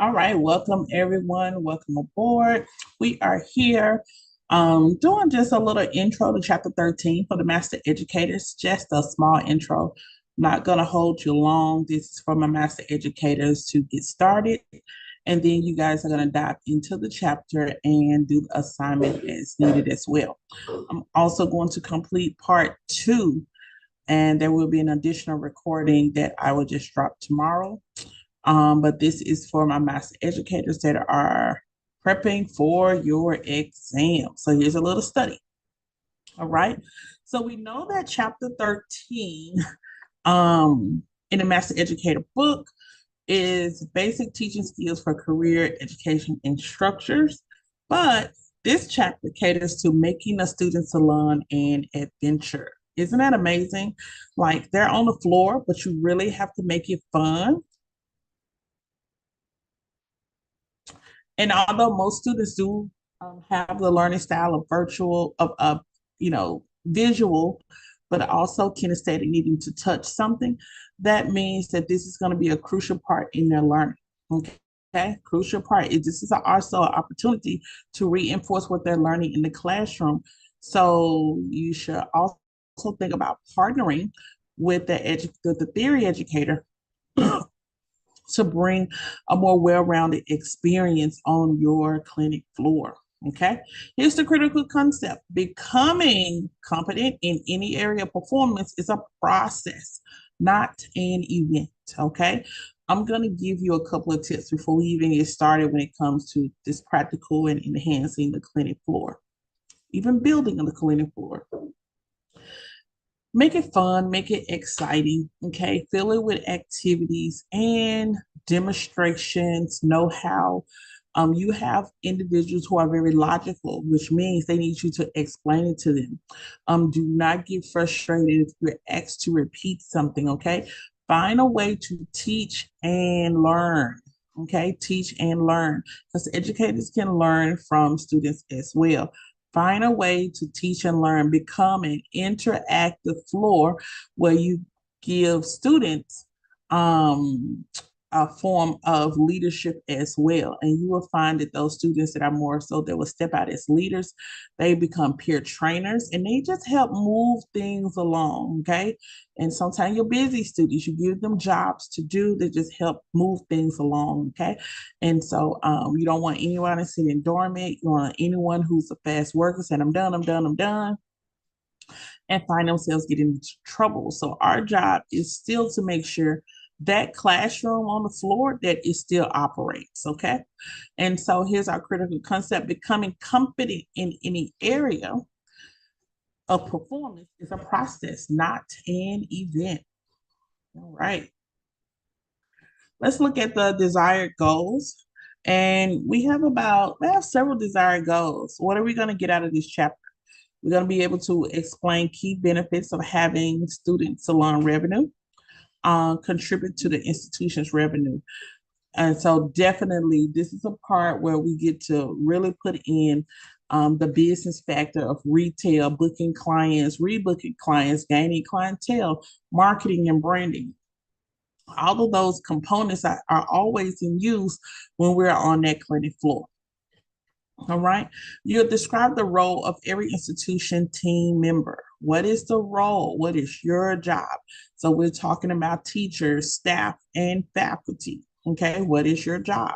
All right, welcome everyone. Welcome aboard. We are here doing just a little intro to chapter 13 for the master educators, just a small intro. Not going to hold you long. This is for my master educators to get started. And then you guys are going to dive into the chapter and do the assignment as needed as well. I'm also going to complete part two, and there will be an additional recording that I will just drop tomorrow. But this is for my master educators that are prepping for your exam. So here's a little study. All right. So we know that chapter 13 in the master educator book is basic teaching skills for career education instructors. But this chapter caters to making the students to learn and adventure. Isn't that amazing? Like they're on the floor, but you really have to make it fun. And although most students do have the learning style of virtual, visual, but also kinesthetic, needing to touch something, that means that this is going to be a crucial part in their learning. Okay, crucial part is this is also an opportunity to reinforce what they're learning in the classroom. So you should also think about partnering with the theory educator to bring a more well-rounded experience on your clinic floor. Okay, here's the critical concept. Becoming competent in any area of performance is a process, not an event. Okay, I'm going to give you a couple of tips before we even get started when it comes to this practical and enhancing the clinic floor, even building on the clinic floor. Make it fun, make it exciting, okay? Fill it with activities and demonstrations, know how. You have individuals who are very logical, which means they need you to explain it to them. Do not get frustrated if you're asked to repeat something, okay? Find a way to teach and learn, okay? Teach and learn, because educators can learn from students as well. Find a way to teach and learn. Become an interactive floor where you give students a form of leadership as well. And you will find that those students that are more so that will step out as leaders, they become peer trainers and they just help move things along. Okay. And sometimes you're busy students, you give them jobs to do that just help move things along. Okay. And so you don't want anyone sitting dormant. You want anyone who's a fast worker saying, I'm done, I'm done, I'm done, and find themselves getting into trouble. So our job is still to make sure that classroom on the floor that it still operates. Okay. And so here's our critical concept. Becoming competent in any area of performance is a process, not an event. All right. Let's look at the desired goals. And we have several desired goals. What are we going to get out of this chapter? We're going to be able to explain key benefits of having student salon revenue, contribute to the institution's revenue. And so definitely this is a part where we get to really put in the business factor of retail, booking clients, rebooking clients, gaining clientele, marketing and branding. All of those components are always in use when we're on that clinic floor. All right. You describe the role of every institution team member. What is the role? What is your job? So we're talking about teachers, staff, and faculty. Okay. What is your job?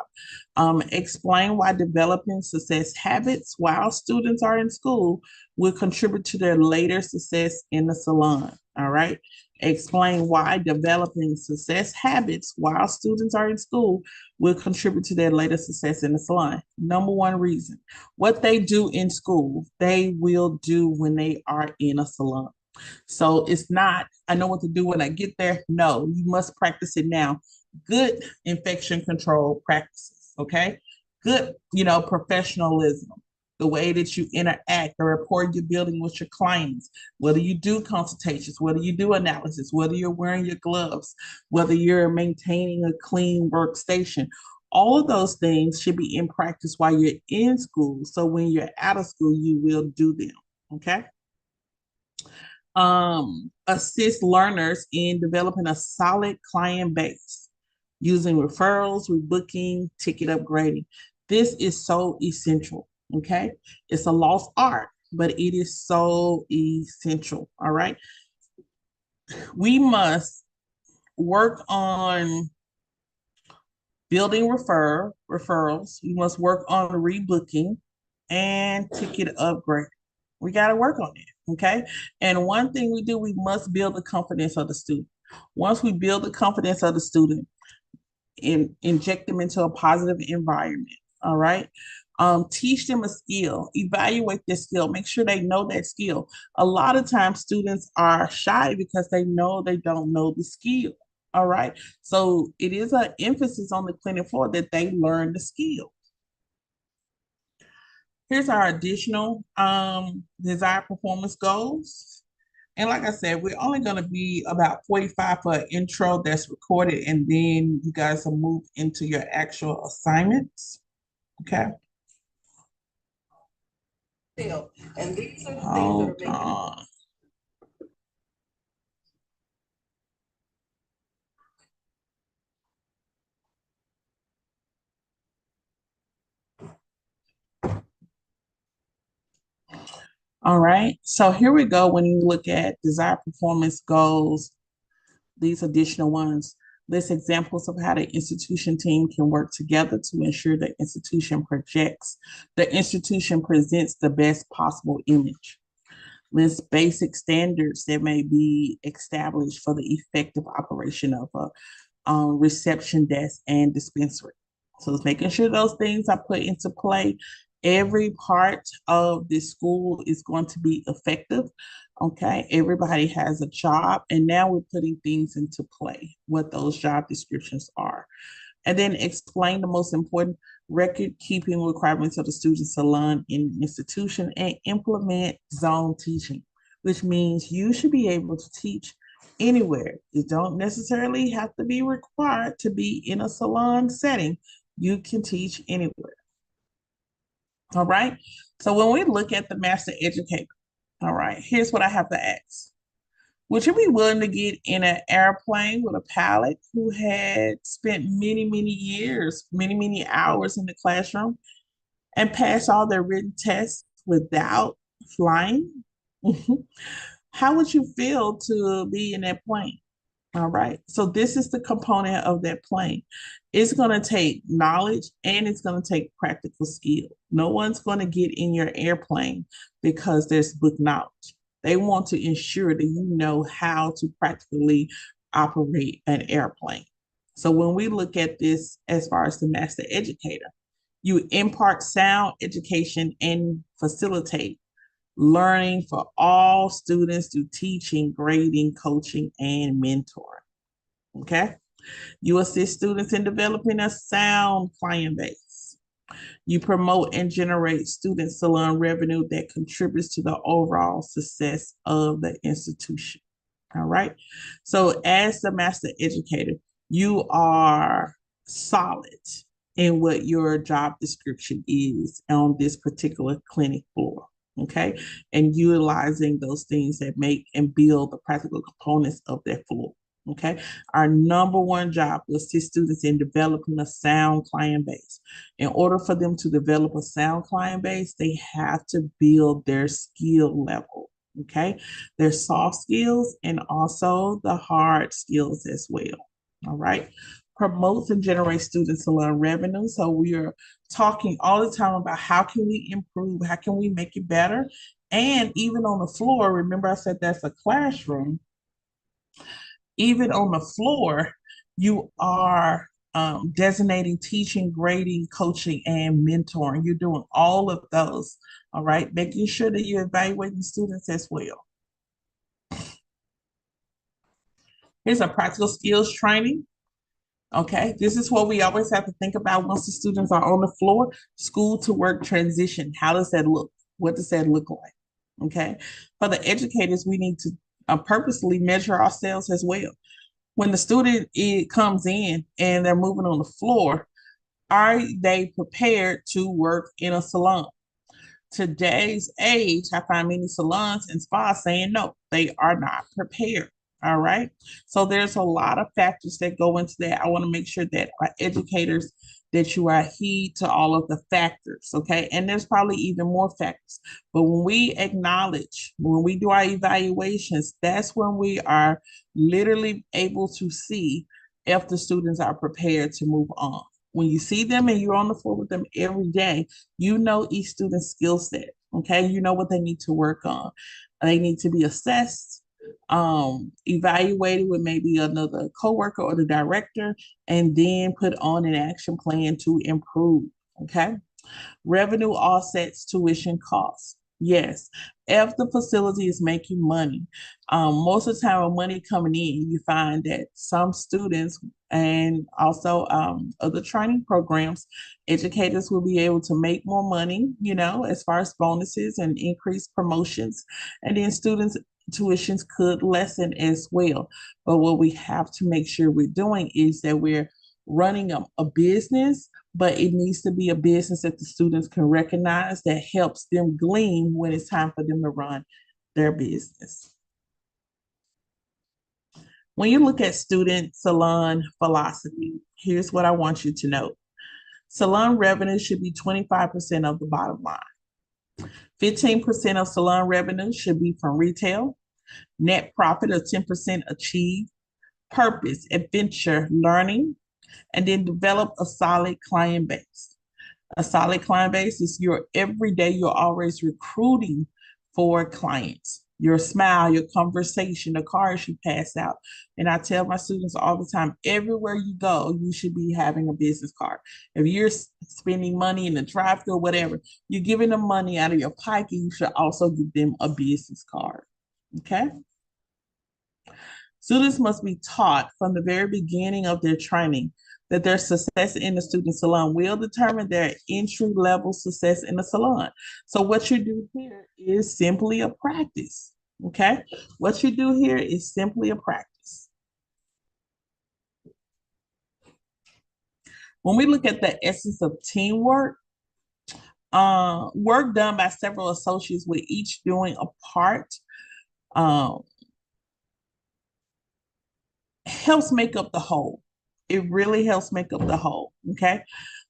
Explain why developing success habits while students are in school will contribute to their later success in the salon. All right. Explain why developing success habits while students are in school will contribute to their later success in the salon. Number one reason, what they do in school, they will do when they are in a salon. So it's not, I know what to do when I get there. No, you must practice it now. Good infection control practices, okay? Good, professionalism, the way that you interact, the rapport you're building with your clients, whether you do consultations, whether you do analysis, whether you're wearing your gloves, whether you're maintaining a clean workstation. All of those things should be in practice while you're in school. So when you're out of school, you will do them. Okay. Assist learners in developing a solid client base. using referrals, rebooking, ticket upgrading. This is so essential. Okay. It's a lost art, but it is so essential. All right. We must work on building referrals. We must work on rebooking and ticket upgrade. We got to work on it. Okay. And one thing we do, we must build the confidence of the student. Once we build the confidence of the student, inject them into a positive environment. All right. Teach them a skill, evaluate their skill, make sure they know that skill. A lot of times students are shy because they know they don't know the skill. All right. So it is an emphasis on the clinic floor that they learn the skill. Here's our additional desired performance goals. And like I said, we're only going to be about 45 for an intro that's recorded, and then you guys will move into your actual assignments. Okay. And these are the things that are making. All right. So here we go. When you look at desired performance goals, these additional ones, list examples of how the institution team can work together to ensure the institution presents the best possible image. List basic standards that may be established for the effective operation of a reception desk and dispensary. So it's making sure those things are put into play. Every part of the school is going to be effective. Okay, everybody has a job, and now we're putting things into play, what those job descriptions are. And then explain the most important record keeping requirements of the students to learn in the institution and implement zone teaching, which means you should be able to teach anywhere. You don't necessarily have to be required to be in a salon setting. You can teach anywhere. All right. So when we look at the master educator, all right, here's what I have to ask. Would you be willing to get in an airplane with a pilot who had spent many, many years, many, many hours in the classroom and passed all their written tests without flying? How would you feel to be in that plane? All right. So this is the component of that plane. It's going to take knowledge and it's going to take practical skill. No one's going to get in your airplane because there's book knowledge. They want to ensure that you know how to practically operate an airplane. So when we look at this as far as the master educator, you impart sound education and facilitate learning for all students through teaching, grading, coaching, and mentoring. Okay. You assist students in developing a sound client base. You promote and generate students to learn revenue that contributes to the overall success of the institution. All right. So, as the master educator, you are solid in what your job description is on this particular clinic floor. Okay. And utilizing those things that make and build the practical components of that floor. Okay. Our number one job was to assist students in developing a sound client base. In order for them to develop a sound client base, they have to build their skill level. Okay. Their soft skills and also the hard skills as well. All right. Promotes and generates students to learn revenue. So we are talking all the time about how can we improve, how can we make it better. And even on the floor, remember I said that's a classroom. Even on the floor, you are designating, teaching, grading, coaching, and mentoring. You're doing all of those. All right. Making sure that you're evaluating students as well. Here's a practical skills training. Okay, this is what we always have to think about once the students are on the floor. School to work transition. How does that look? What does that look like? Okay, for the educators, we need to purposely measure ourselves as well. When the student comes in and they're moving on the floor, are they prepared to work in a salon? Today's age, I find many salons and spas saying no, they are not prepared. All right. So there's a lot of factors that go into that. I want to make sure that our educators, that you are heed to all of the factors. Okay. And there's probably even more factors. But when we acknowledge, when we do our evaluations, that's when we are literally able to see if the students are prepared to move on. When you see them and you're on the floor with them every day, you know each student's skill set. Okay. You know what they need to work on. They need to be assessed, evaluated with maybe another coworker or the director, and then put on an action plan to improve. Okay. Revenue offsets tuition costs. Yes, if the facility is making money, most of the time when money coming in, you find that some students and also other training programs, educators will be able to make more money, as far as bonuses and increased promotions, and then students' tuitions could lessen as well. But what we have to make sure we're doing is that we're running a business, but it needs to be a business that the students can recognize that helps them glean when it's time for them to run their business. When you look at student salon philosophy, here's what I want you to know. Salon revenue should be 25% of the bottom line. 15% of salon revenue should be from retail. Net profit of 10% achieved. Purpose, adventure, learning, and then develop a solid client base. A solid client base is your every day, you're always recruiting for clients. Your smile, your conversation, the cards you pass out. And I tell my students all the time, everywhere you go, you should be having a business card. If you're spending money in the drive-thru or whatever, you're giving them money out of your pocket, you should also give them a business card. Okay? Students must be taught from the very beginning of their training that their success in the student salon will determine their entry level success in the salon. So what you do here is simply a practice. Okay. What you do here is simply a practice. When we look at the essence of teamwork, work done by several associates with each doing a part, helps make up the whole. It really helps make up the whole. Okay.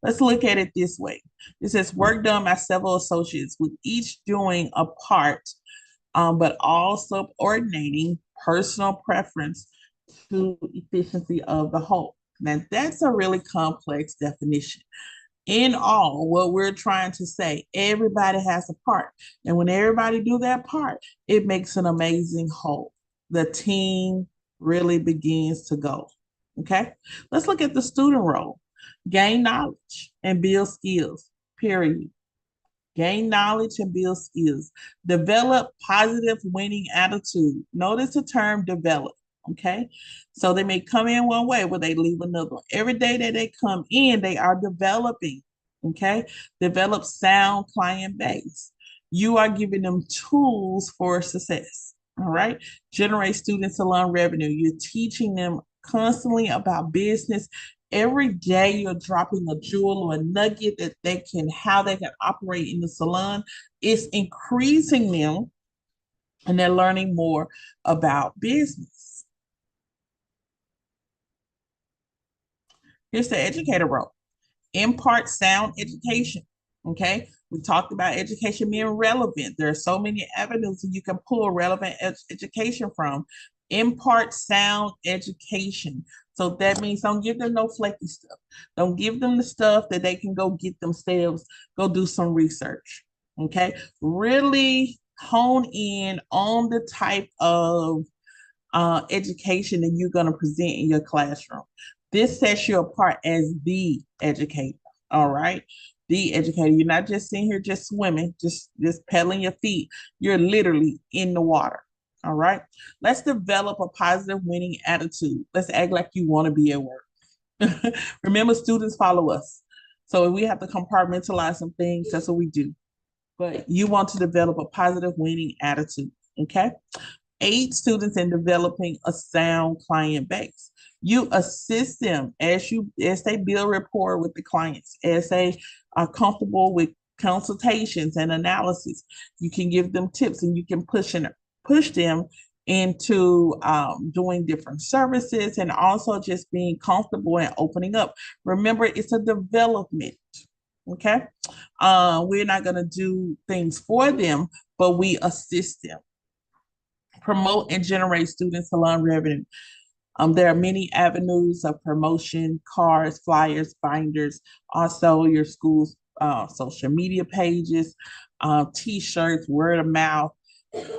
Let's look at it this way. It says work done by several associates with each doing a part, but all subordinating personal preference to efficiency of the whole. Now, that's a really complex definition. In all, what we're trying to say, everybody has a part. And when everybody do that part, it makes an amazing whole. The team really begins to go. Okay, let's look at the student role. Gain knowledge and build skills, period. Gain knowledge and build skills. Develop positive winning attitude. Notice the term develop. Okay, so they may come in one way, but they leave another one. Every day that they come in, they are developing. Okay, develop sound client base. You are giving them tools for success. All right, generate student salon revenue. You're teaching them constantly about business. Every day you're dropping a jewel or a nugget that how they can operate in the salon. It's increasing them and they're learning more about business. Here's the educator role. Impart sound education. Okay. We talked about education being relevant. There are so many avenues that you can pull relevant education from. Impart sound education. So that means don't give them no flaky stuff. Don't give them the stuff that they can go get themselves, go do some research. Okay. Really hone in on the type of education that you're going to present in your classroom. This sets you apart as the educator. All right. The educator. You're not just sitting here just swimming, just pedaling your feet. You're literally in the water. All right. Let's develop a positive winning attitude. Let's act like you want to be at work. Remember, students follow us. So if we have to compartmentalize some things, that's what we do. But you want to develop a positive winning attitude. Okay. Aid students in developing a sound client base. You assist them as they build rapport with the clients, as they are comfortable with consultations and analysis. You can give them tips and you can push them into doing different services and also just being comfortable and opening up. Remember, it's a development. Okay. We're not going to do things for them, but we assist them. Promote and generate student salon revenue. There are many avenues of promotion: cards, flyers, binders, also your school's social media pages, t-shirts, word of mouth.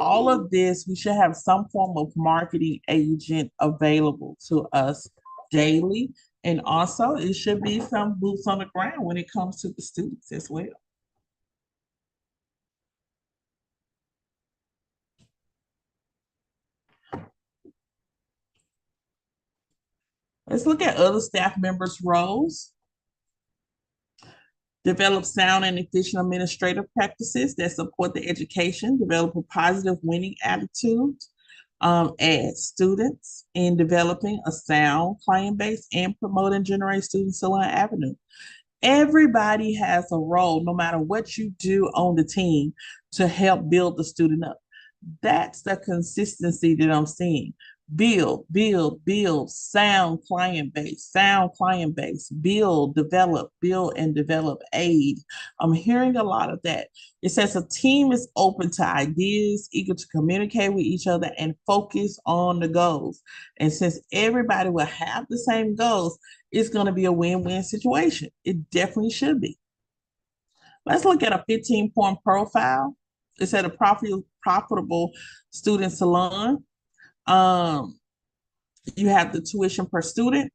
All of this, we should have some form of marketing agent available to us daily. And also, it should be some boots on the ground when it comes to the students as well. Let's look at other staff members' roles. Develop sound and efficient administrative practices that support the education, develop a positive winning attitude as students in developing a sound client base and promote and generate student salon avenue. Everybody has a role, no matter what you do on the team, to help build the student up. That's the consistency that I'm seeing. Build, build, build, sound client base, build and develop aid. I'm hearing a lot of that. It says a team is open to ideas, eager to communicate with each other, and focus on the goals. And since everybody will have the same goals, it's going to be a win-win situation. It definitely should be. Let's look at a 15-point profile. It said a profitable student salon. Um, you have the tuition per student,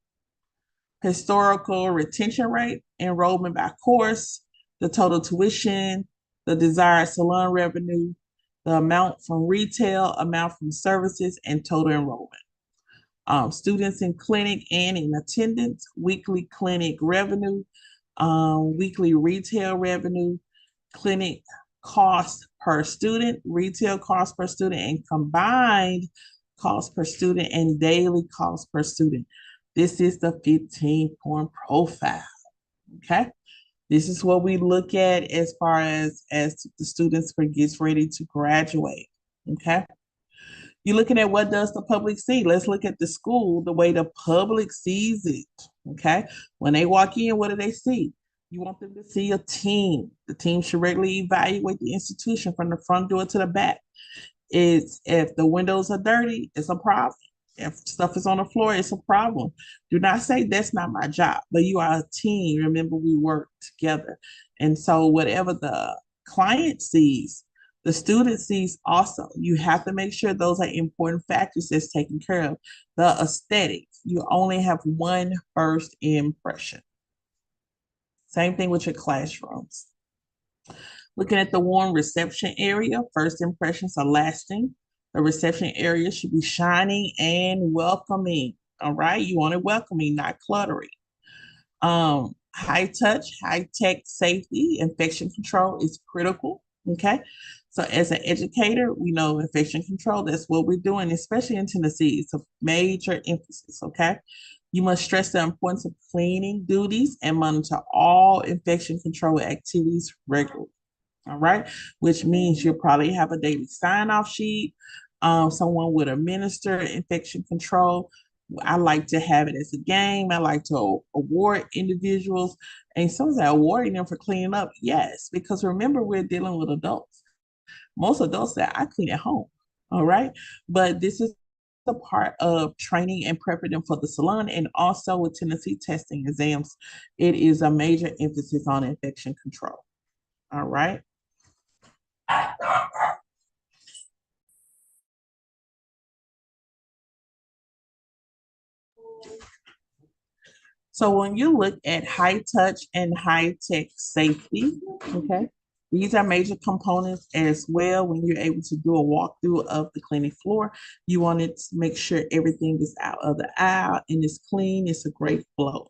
historical retention rate, enrollment by course, the total tuition, the desired salon revenue, the amount from retail, amount from services, and total enrollment. Students in clinic and in attendance, weekly clinic revenue, weekly retail revenue, clinic cost per student, retail cost per student, and combined cost per student and daily cost per student. This is the 15-point profile. Okay. This is what we look at as far as the students gets ready to graduate. Okay. You're looking at what does the public see. Let's look at the school the way the public sees it. Okay. When they walk in, what do they see? You want them to see a team. The team should regularly evaluate the institution from the front door to the back. It's if the windows are dirty, it's a problem. If stuff is on the floor, it's a problem. Do not say that's not my job, but you are a team. Remember, we work together. And so whatever the client sees, the student sees also. You have to make sure those are important factors that's taken care of. The aesthetics, you only have one first impression. Same thing with your classrooms. Looking at the warm reception area, first impressions are lasting. The reception area should be shining and welcoming. All right, you want it welcoming, not cluttery. High touch, high tech safety, infection control is critical. Okay, so as an educator, we know infection control. That's what we're doing, especially in Tennessee. It's a major emphasis. Okay, you must stress the importance of cleaning duties and monitor all infection control activities regularly. All right, which means you'll probably have a daily sign-off sheet. Someone would administer infection control. I like to have it as a game. I like to award individuals, and some are awarding them for cleaning up. Yes, because remember, we're dealing with adults. Most adults say, I clean at home. All right, but this is a part of training and prepping them for the salon, and also with Tennessee testing exams, it is a major emphasis on infection control. All right. So when you look at high touch and high tech safety, okay, these are major components as well. When you're able to do a walkthrough of the clinic floor, you want to make sure everything is out of the aisle and it's clean. It's a great flow.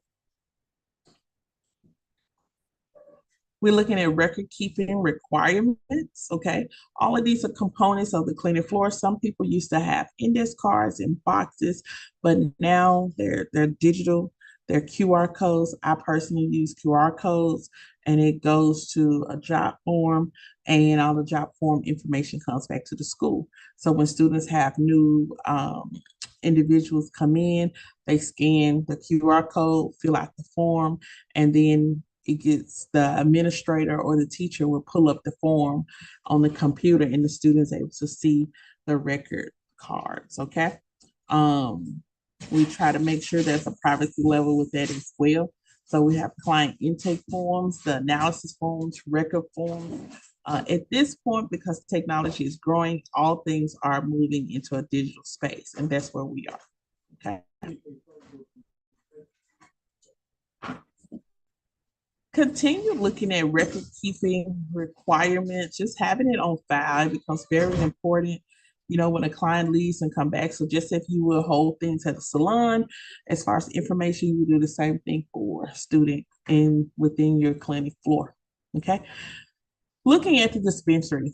We're looking at record keeping requirements. Okay. All of these are components of the clinic floor. Some people used to have index cards and boxes, but now they're digital. their QR codes. I personally use QR codes, and it goes to a job form, and all the job form information comes back to the school. So when students have new individuals come in, they scan the QR code, fill out the form, and then it gets the administrator or the teacher will pull up the form on the computer, and the students able to see the record cards. Okay. Um, we try to make sure there's a privacy level with that as well. So we have client intake forms, the analysis forms, record forms. At this point, because technology is growing, all things are moving into a digital space, and that's where we are. Okay. Continue looking at record keeping requirements, just having it on file becomes very important, when a client leaves and come back. So just if you will hold things at the salon, as far as information, you do the same thing for a student in within your clinic floor. Okay. Looking at the dispensary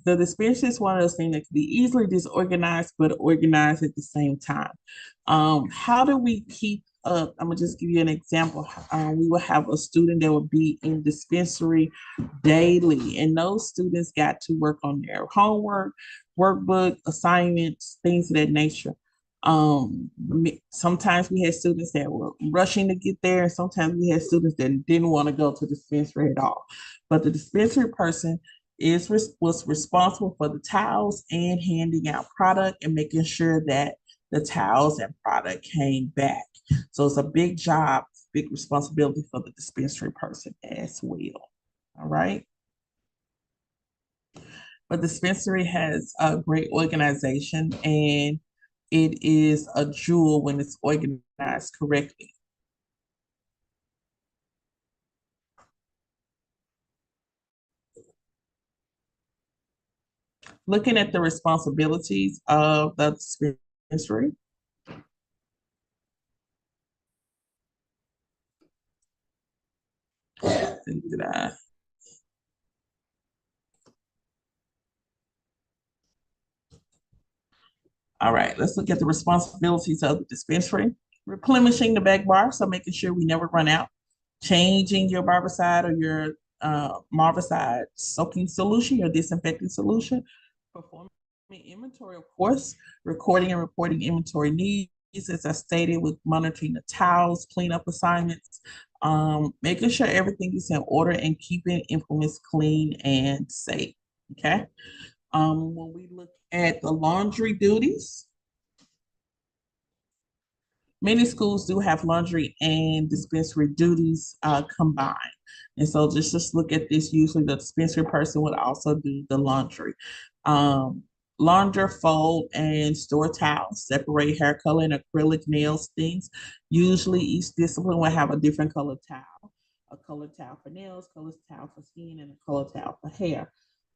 is one of those things that can be easily disorganized, but organized at the same time. How do we keep up? I'm gonna just give you an example. We will have a student that will be in dispensary daily, and those students got to work on their homework, workbook, assignments, things of that nature. Sometimes we had students that were rushing to get there, and sometimes we had students that didn't want to go to the dispensary at all. But the dispensary person was responsible for the towels and handing out product and making sure that the towels and product came back. So it's a big job, big responsibility for the dispensary person as well. All right. But dispensary has a great organization, and it is a jewel when it's organized correctly. Looking at the responsibilities of the dispensary. Did I? All right, let's look at the responsibilities of the dispensary. Replenishing the back bar, so making sure we never run out. Changing your barbicide or your marvicide soaking solution, your disinfecting solution. Performing inventory, of course. Recording and reporting inventory needs, as I stated, with monitoring the towels, cleanup assignments, making sure everything is in order and keeping implements clean and safe. Okay. When we look at the laundry duties, many schools do have laundry and dispensary duties combined. And so just look at this. Usually the dispensary person would also do the laundry. Launder, fold, and store towels, separate hair color and acrylic nails things. Usually each discipline will have a different color towel, a colored towel for nails, colored towel for skin, and a colored towel for hair.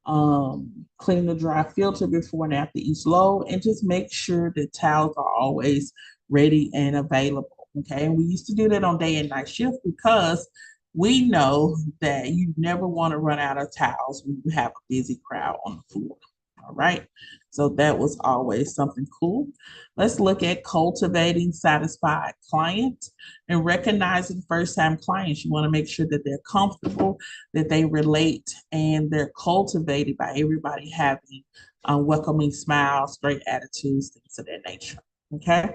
Clean the dry filter before and after each load, and just make sure the towels are always ready and available. Okay. And we used to do that on day and night shift because we know that you never want to run out of towels when you have a busy crowd on the floor. All right. So that was always something cool. Let's look at cultivating satisfied clients and recognizing first time clients. You want to make sure that they're comfortable, that they relate, and they're cultivated by everybody having welcoming smiles, great attitudes, things of that nature. Okay.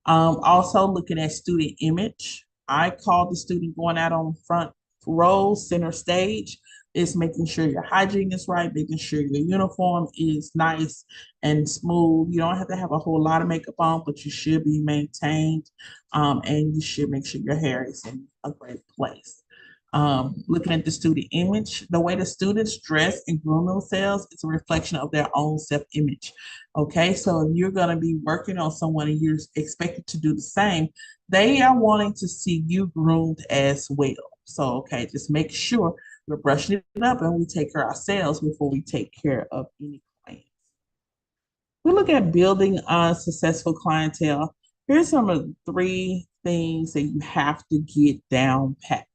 Also looking at student image. I call the student going out on front row, center stage. Is making sure your hygiene is right, making sure your uniform is nice and smooth. You don't have to have a whole lot of makeup on, but you should be maintained, and you should make sure your hair is in a great place. Looking at the student image, the way the students dress and groom themselves is a reflection of their own self-image. Okay, so if you're going to be working on someone and you're expected to do the same, they are wanting to see you groomed as well. So, okay, just make sure we're brushing it up and we take care of ourselves before we take care of any clients. We look at building a successful clientele. Here's some of the three things that you have to get down pat.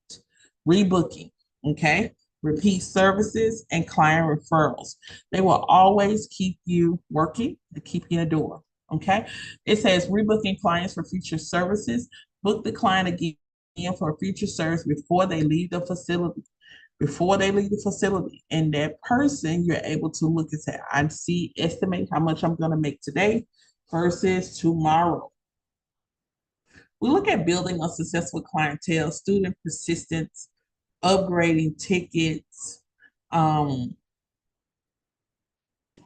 Rebooking, okay? Repeat services and client referrals. They will always keep you working to keep you in the door, okay? It says rebooking clients for future services. Book the client again for future service before they leave the facility. Before they leave the facility. And that person, you're able to look and say, I see, estimate how much I'm going to make today versus tomorrow. We look at building a successful clientele, student persistence, upgrading tickets. Um,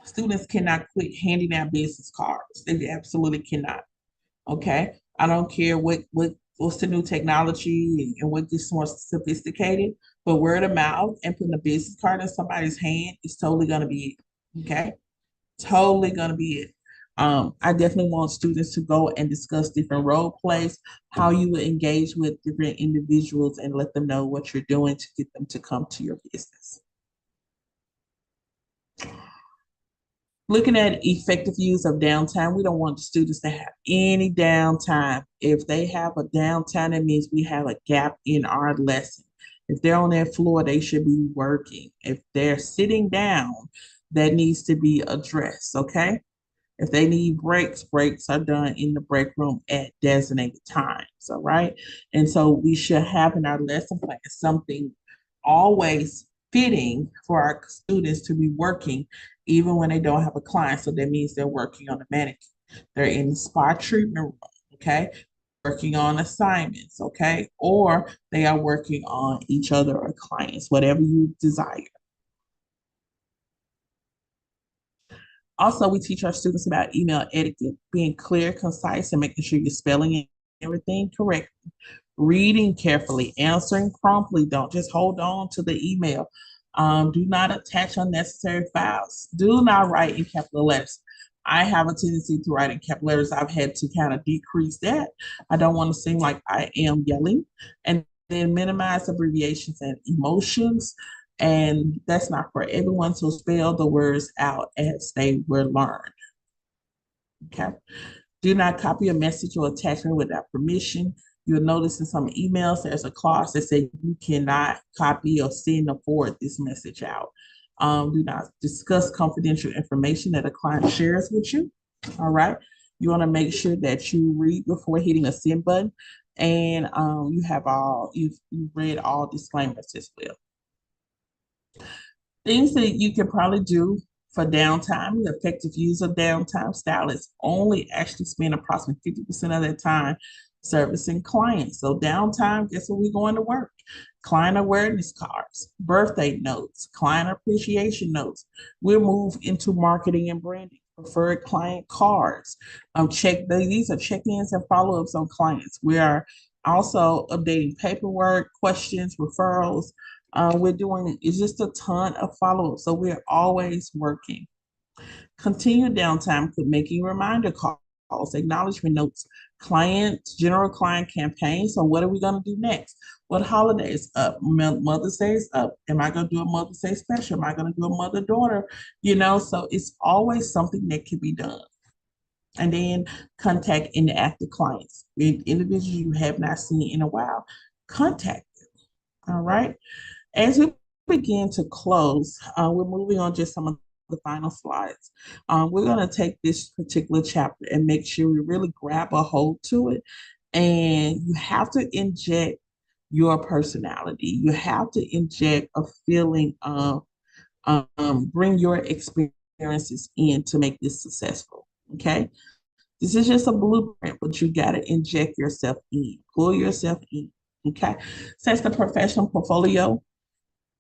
Students cannot quit handing out business cards. They absolutely cannot. Okay. I don't care what's the new technology and what gets more sophisticated, but word of mouth and putting a business card in somebody's hand is totally gonna be it. Okay. Totally gonna be it. I definitely want students to go and discuss different role plays, how you would engage with different individuals and let them know what you're doing to get them to come to your business. Looking at effective use of downtime, we don't want the students to have any downtime. If they have a downtime, that means we have a gap in our lesson. If they're on that floor, they should be working. If they're sitting down, that needs to be addressed, okay? If they need breaks, breaks are done in the break room at designated times, all right? And so we should have in our lesson plan something always fitting for our students to be working even when they don't have a client. So that means they're working on the mannequin. They're in the spa treatment room, okay? Working on assignments, okay? Or they are working on each other or clients, whatever you desire. Also, we teach our students about email etiquette, being clear, concise, and making sure you're spelling everything correct, reading carefully, answering promptly. Don't just hold on to the email. Do not attach unnecessary files. Do not write in capital letters. I have a tendency to write in capital letters. I've had to kind of decrease that. I don't want to seem like I am yelling. And then minimize abbreviations and emotions. And that's not for everyone. So spell the words out as they were learned. Okay. Do not copy a message or attachment without permission. You'll notice in some emails there's a clause that says you cannot copy or send or forward this message out. Do not discuss confidential information that a client shares with you. All right. You want to make sure that you read before hitting a send button, and you've read all disclaimers as well. Things that you can probably do for downtime, the effective use of downtime style is only actually spend approximately 50% of their time servicing clients. So downtime, guess what we're going to work? Client awareness cards, birthday notes, client appreciation notes. We'll move into marketing and branding, preferred client cards. These are check-ins and follow-ups on clients. We are also updating paperwork, questions, referrals, we're doing is just a ton of follow-up. So we're always working. Continued downtime could making reminder calls, acknowledgement notes, general client campaigns. So what are we going to do next? What holiday is up? Mother's Day is up. Am I going to do a Mother's Day special? Am I going to do a mother-daughter? So it's always something that can be done. And then contact inactive clients. Individuals you have not seen in a while, contact them. All right. As we begin to close, we're moving on just some of the final slides. We're going to take this particular chapter and make sure we really grab a hold to it. And you have to inject your personality. You have to inject a feeling of bring your experiences in to make this successful. Okay. This is just a blueprint, but you got to inject yourself in, pull yourself in. Okay. So that's the professional portfolio.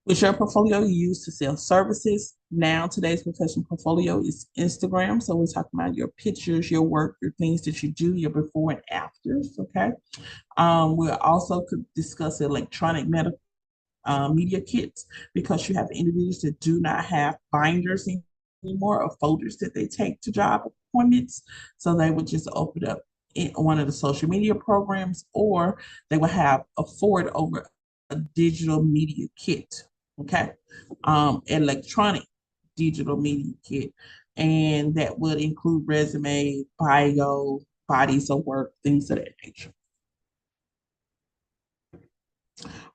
With your portfolio you use to sell services. Now, today's professional portfolio is Instagram. So we're talking about your pictures, your work, your things that you do, your before and afters. Okay. We'll also could discuss electronic media kits because you have individuals that do not have binders anymore or folders that they take to job appointments. So they would just open up in one of the social media programs, or they will have a forward over a digital media kit. Okay. Electronic digital media kit. And that would include resume, bio, bodies of work, things of that nature.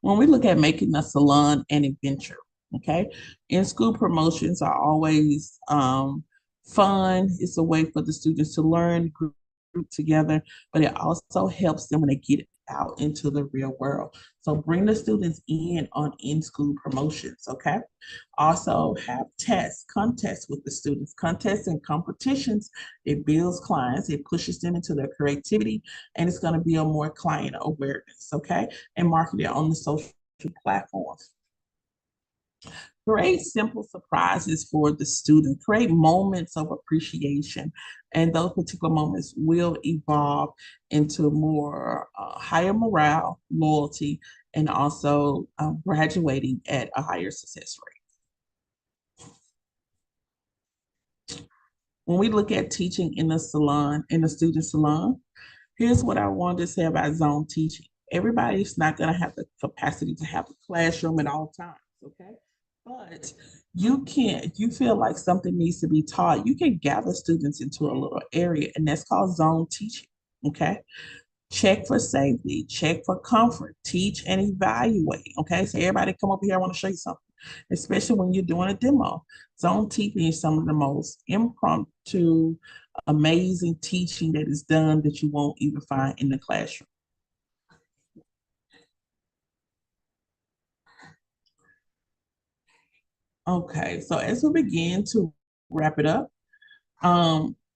When we look at making a salon an adventure, okay, in-school promotions are always fun. It's a way for the students to learn, together, but it also helps them when they get out into the real world. So bring the students in on in-school promotions, okay? Also have tests, contests with the students. Contests and competitions, it builds clients, it pushes them into their creativity, and it's going to build more client awareness, okay? And market it on the social platforms. Create simple surprises for the student. Create moments of appreciation. And those particular moments will evolve into more higher morale, loyalty, and also graduating at a higher success rate. When we look at teaching in the salon, in the student salon, here's what I wanted to say about zone teaching. Everybody's not going to have the capacity to have a classroom at all times, okay? But you can, if you feel like something needs to be taught, you can gather students into a little area, and that's called zone teaching, okay? Check for safety, check for comfort, teach and evaluate, okay? So everybody come over here, I want to show you something, especially when you're doing a demo. Zone teaching is some of the most impromptu, amazing teaching that is done that you won't even find in the classroom. Okay, so as we begin to wrap it up,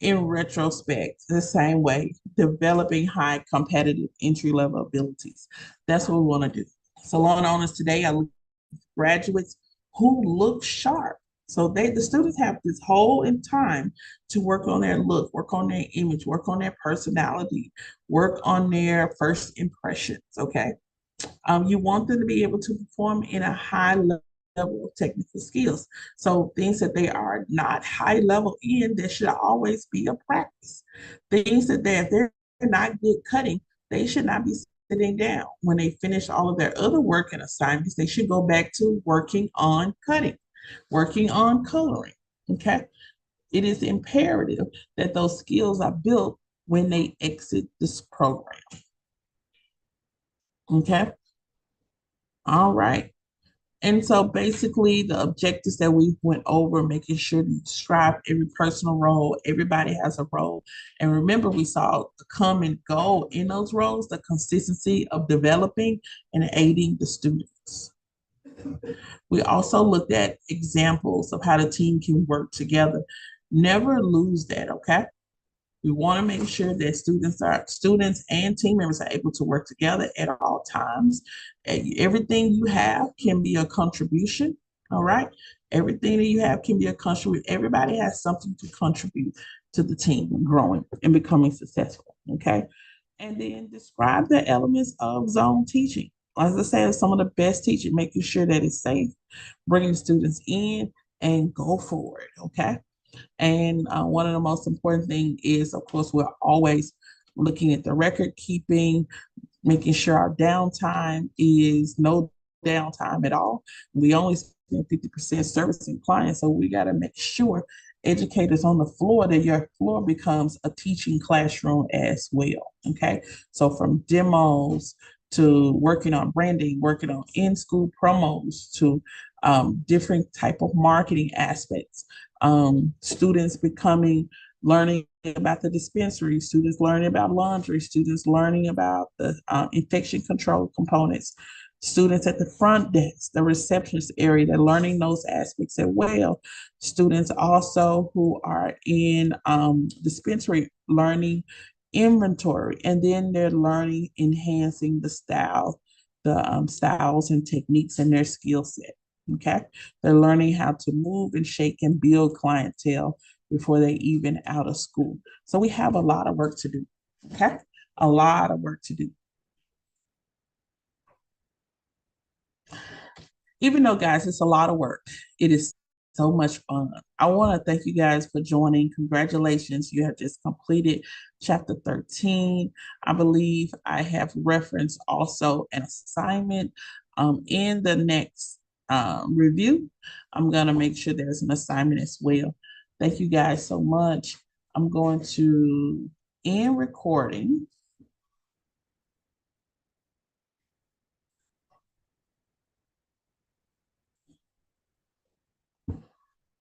in retrospect, the same way, developing high competitive entry level abilities. That's what we want to do. Salon owners today are graduates who look sharp. So the students have this whole in time to work on their look, work on their image, work on their personality, work on their first impressions. Okay. You want them to be able to perform in a high level of technical skills. So things that they are not high level in, there should always be a practice. Things that if they're not good cutting, they should not be sitting down. When they finish all of their other work and assignments, they should go back to working on cutting, working on coloring. Okay. It is imperative that those skills are built when they exit this program. Okay. All right. And so basically the objectives that we went over, making sure you describe every personal role, everybody has a role. And remember, we saw the come and go in those roles, the consistency of developing and aiding the students. We also looked at examples of how the team can work together. Never lose that, okay? We want to make sure that students and team members are able to work together at all times. Everything you have can be a contribution. All right. Everything that you have can be a contribution. Everybody has something to contribute to the team growing and becoming successful. Okay. And then describe the elements of zone teaching. As I said, some of the best teaching, making sure that it's safe, bringing students in and go for it. Okay. And one of the most important thing is, of course, we're always looking at the record keeping, making sure our downtime is no downtime at all. We only spend 50% servicing clients, so we got to make sure educators on the floor that your floor becomes a teaching classroom as well. Okay, so from demos to working on branding, working on in-school promos to different type of marketing aspects. Students becoming learning about the dispensary, students learning about laundry, students learning about the infection control components, students at the front desk, the receptionist area, they're learning those aspects as well. Students also who are in dispensary learning inventory, and then they're learning, enhancing the styles and techniques in their skill set. Okay. They're learning how to move and shake and build clientele before they even out of school. So we have a lot of work to do. Okay. A lot of work to do. Even though, guys, it's a lot of work, it is so much fun. I want to thank you guys for joining. Congratulations. You have just completed chapter 13. I believe I have referenced also an assignment in the next review. I'm going to make sure there's an assignment as well. Thank you guys so much. I'm going to end recording.